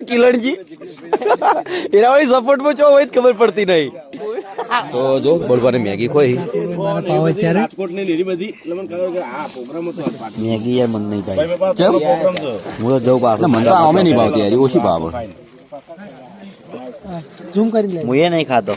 કિલણજી એના વાળી સપોર્ટ માં ચો હોય ખબર પડતી નહીં. તો જો બળવાને મેગી ખોઈ મેગી યાર મને નહીં ભાઈ હું તો જવું પાછું મને અમે નહીં ભાવતી યાર ઓછી ભાવ ઝૂમ કરી હું એ નહીં ખાતો.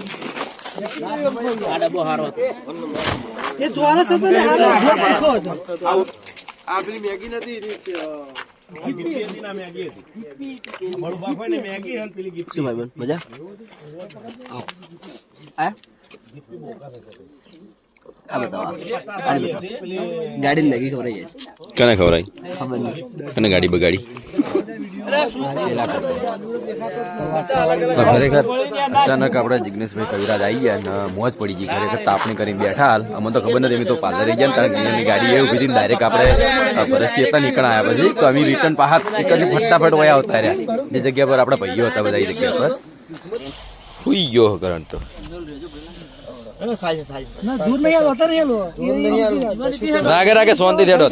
ગાડી મેગી ખવડાવી કને ખવડાવી કને ગાડી બગાડી ખરેખર અચાનક આપડે જિગ્નેશભાઈ કવિરાજ આવી ગયા ને મોજ પડી ગઈ. ખરેખર તાપણી કરીને બેઠા હાલ અમને તો ખબર નથી તો પાર્લર રહી ગયા કારણ કે ગાડી એવું કીધી ડાયરેક્ટ આપણે પરસ્તી હતા નીકળ્યા પછી તો અમે રિટર્ન પાછા ફટાફટ વયા આવતા રહ્યા જે જગ્યા પર આપડા ભાઈઓ હતા બધા એ જગ્યા પર સુઈ ગયો કરંટ તો રાગે રાગે શાંતિ થેડો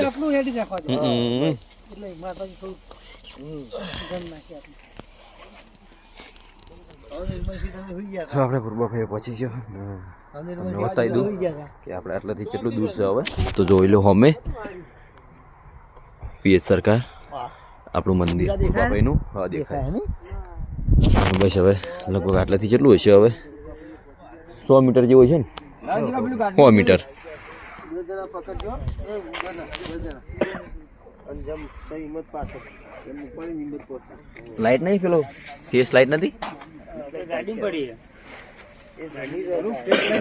આપણે પૂર્વભાઈ પહોંચી ગયો. તમને બતાવી દઉં કે આપણે આટલાથી કેટલું દૂર છે હવે તો જોઈ લો હમે પીએચ સરકાર આપણું મંદિર પૂર્વભાઈનું હા દેખાય બસ. હવે લગભગ આટલાથી કેટલું હશે હવે 100 મીટર જેવું છે ને 100 મીટર. લાઈટ નહીં પેલો ફેસ લાઈટ નથી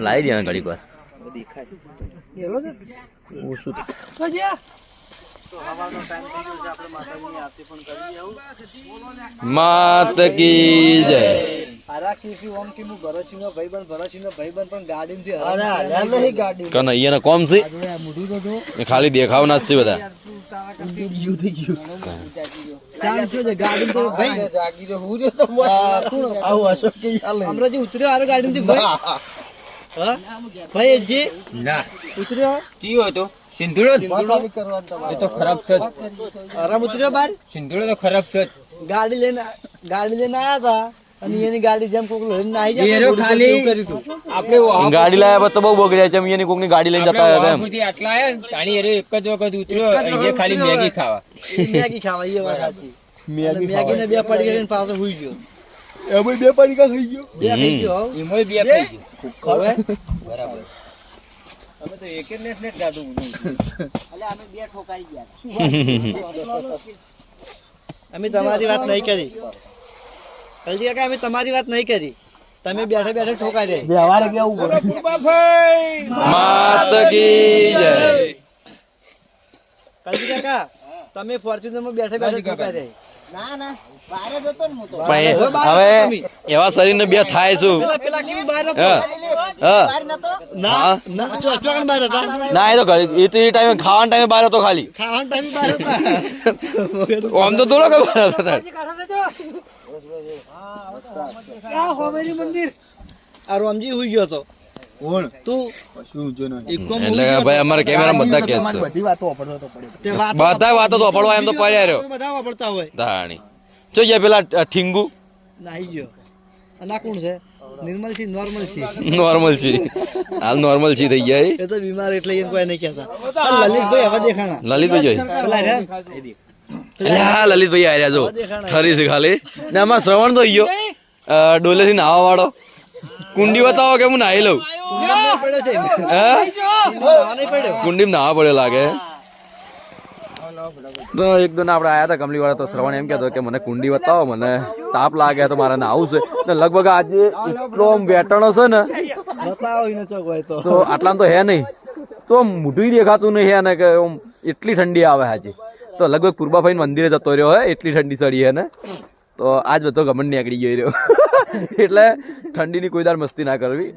લાવી દે ઘડીક વાર માત કી જય. કનૈયા કોમ છે ખાલી દેખાવના જ છે બધા. સિંધુડો તો ખરાબ છે. આરામ ઉતર્યો બાર સિંધુડો તો ખરાબ છે. ગાડી લઈને આયા હતા અને એની ગાડી જેમ કોક લઈને આવી જાય ખાલી આપણે ગાડી લાયા તો બહુ બગડ્યા છે. એની કોક ની ગાડી લઈને જતા હતા એમ આટલા આયા તાણી એક જ વખત ઉતર્યો એ ખાલી મેગી ખાવા એ વાત સાચી. મેગી ને બે પડી ગઈ પાછો હુઈ ગયો એમાં બે પડી ખાઈ ગયો બે ખાઈ ગયો એમાં બે ખાઈ ગયો હવે બરાબર. અમે તો એક જ નેટ ગાડું એટલે અમે બે ઠોકાઈ ગયા. અમે તમારી વાત નહીં કરી કલજી કાકા અમે તમારી વાત નહીં કરી તમે બેઠે બેઠે ઠોકાઈ રહે વ્યવહાર કેવું માત કી જય. કલજી કાકા તમે ફોર્ચ્યુનર માં બેઠે બેઠે ઠોકાઈ રહે. ના ના હવે એવા શરીર ને બે થાય શું ના એ તો એ ટાઈમે ખાવાના ટાઈમે બહાર હતો ખાલી ખાવાના ટાઈમે આમ તો થોડો ખબર મંદિર આ રામજી હુઈ ગયો હતો એટલે ભાઈ અમારે કેમેરા બધા કે બધા વાતો તો પડવા એમ તો પડ્યા રહ્યો બધા વાપરતા હોય તાણી જો યા પેલા ઠીંગુ નાઈ ગયો અને આ કોણ છે નિર્મલ છે નોર્મલ છે હાલ નોર્મલ છે થઈ ગયા એ તો બીમાર એટલે એને કોઈ નહીં કહેતા. લલિતભાઈ હવે દેખાણા લલિતભાઈ જોઈ પેલા લલિતભાઈ આવ્યા જો ઠરી છે ખાલી ને આમાં શ્રવણ તો ગયો ડોલે થી નાવા વાળો કુંડી બતાવો કે હું નાહી લઉં કુંડી નાવા પડ્યો લાગે. તો એક દો આપડે આયા હતા કમલી વાળા તો શ્રવણ એમ કેતો કે મને કુંડી બતાવો મને તાપ લાગે તો મારે નાવું છે ને લગભગ આજે એટલો વેટણો છે ને તો આટલા તો હે નહીં તો મોઢું દેખાતું નહીં હે ને કે એટલી ઠંડી આવે આજે તો લગભગ પૂર્વાભાઈ મંદિરે જતો રહ્યો હે એટલી ઠંડી ચડી હે ને તો આજ બધો ગમંડ નીકળી ગયો રહ્યો એટલે ઠંડીની કોઈ દાર મસ્તી ના કરવી.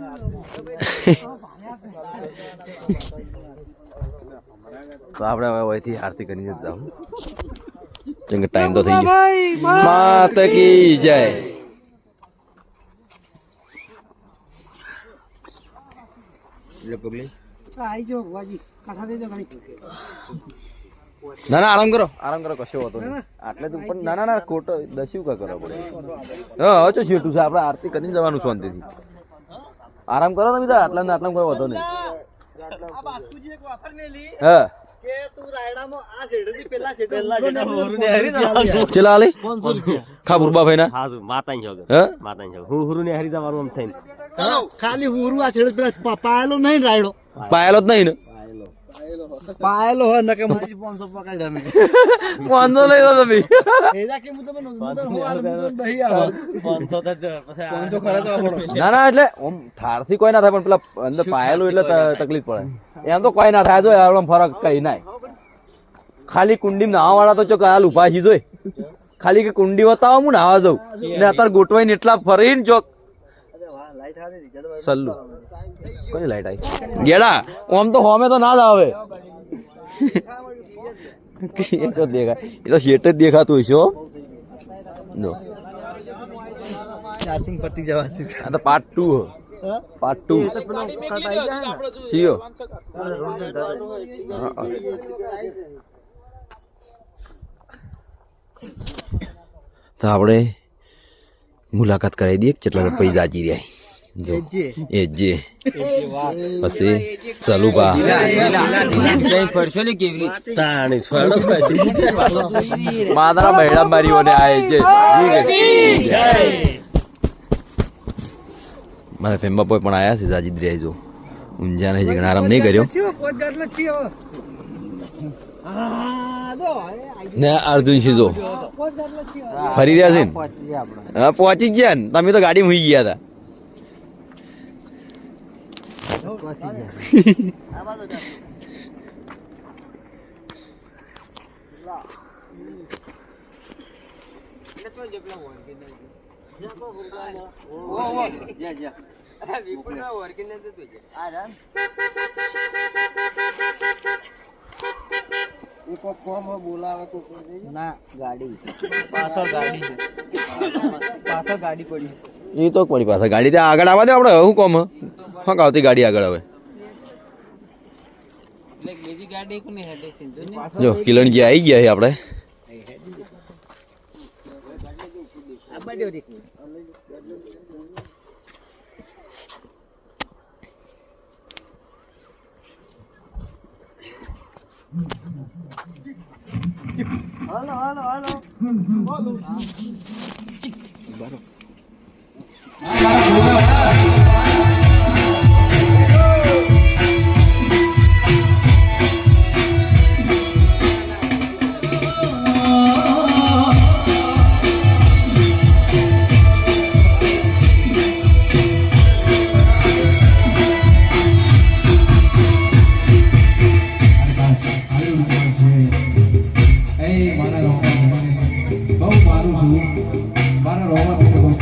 તો આપણે હવે અહીંથી આરતી કરીને જ જાવ કેમ કે ટાઈમ તો થઈ ગયો. માત કી જય. ના ના આરામ કરો કશો હોતો નહીં આટલે તું પણ ના ખોટો દસ્યું કા કરવા પડે હા હવે તો છેટું છે આપણે આરતી કરીને જવાનું શાંતિથી આરામ કરો તમે આટલા ને આટલા કોઈ હોતો નહીં હા ચલા આલે ખાબુરબા ભાઈ ના ખાલી હુરું આ છેડે પેલા પાયેલો નહીં રાયડો પાયેલો જ નહીં ને પાયેલો હોય નકે મારી 500 પકડ્યા અમે 500 લઈ લો તમે એલા કે હું તમને ના એટલે ઓમ ઠારથી કોઈ ના થાય પણ પેલા અંદર પાયેલું એટલે તકલીફ પડે એમ તો કોઈ ના થાય જો આપણો ફરક કઈ ના ખાલી કુંડી નાવા વાળા તો ચોક હાલ ઉભા છી જોઈ ખાલી કે કુંડી બતાવો હું નાવા જાઉં ને અત્યારે ગોઠવાઈને એટલા ફરીને ચોક સલ્લુ કોઈ લાઈટ આવી ગેડા ઓમ તો હોમે તો ના જ આવે દેખાય એ તો શેટ જ દેખાતું હોય છે જો ચાર્જિંગ પરથી જવા આ તો પાર્ટ 2 પાર્ટ 2 થયો તો આપણે મુલાકાત કરાવી દઈએ કેટલા પૈસા જાજી રહ્યા જો એ જે પછી સલુબા મારા બહેડા બારીઓને આય છે મારા ફેમ્બા બોય પણ આયા છે જાજી રહ્યા જો ઊંઝા નહીં જગણ આરામ નહીં કર્યો ને અર્જુન શીજો ફરી રહ્યા છે ને હા પહોંચી ગયા ને તમે તો ગાડી મૂકી ગયા હતા એ તો પડી પાછા ગાડી ત્યાં આગળ આવવા દે આપડે શું કોમ હા આવતી ગાડી આગળ આવે જો કિલણજી આવી ગયા છે આપડે બહુ મારું છું મારા રોવા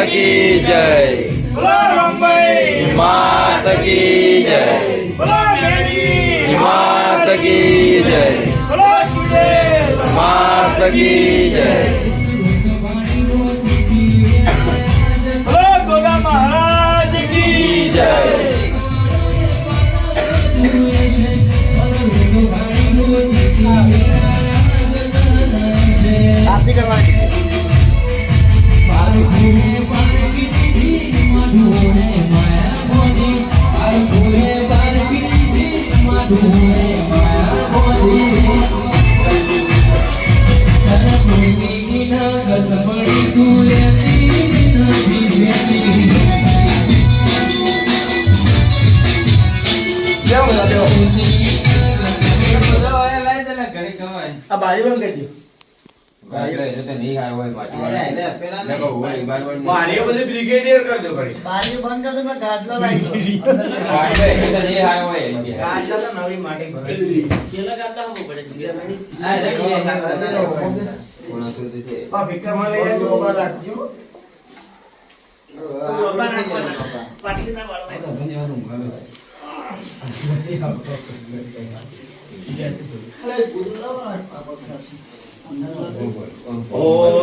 કી જય માત કી જય માત કી જય માત કી જય મહારાજ કી જય આરતી કરવાની આ બારી બંધ કરી દો. મારી બધી બ્રિગેડિયર કરી દો ઘડી. બારી બંધ કરો તો મેં ગાડલો લાવી દો. ગાડલા તો નવી માટી ભરાઈ. આ ભીખરમાં લઈ આવજો. ઉભા રાખજો. ઓ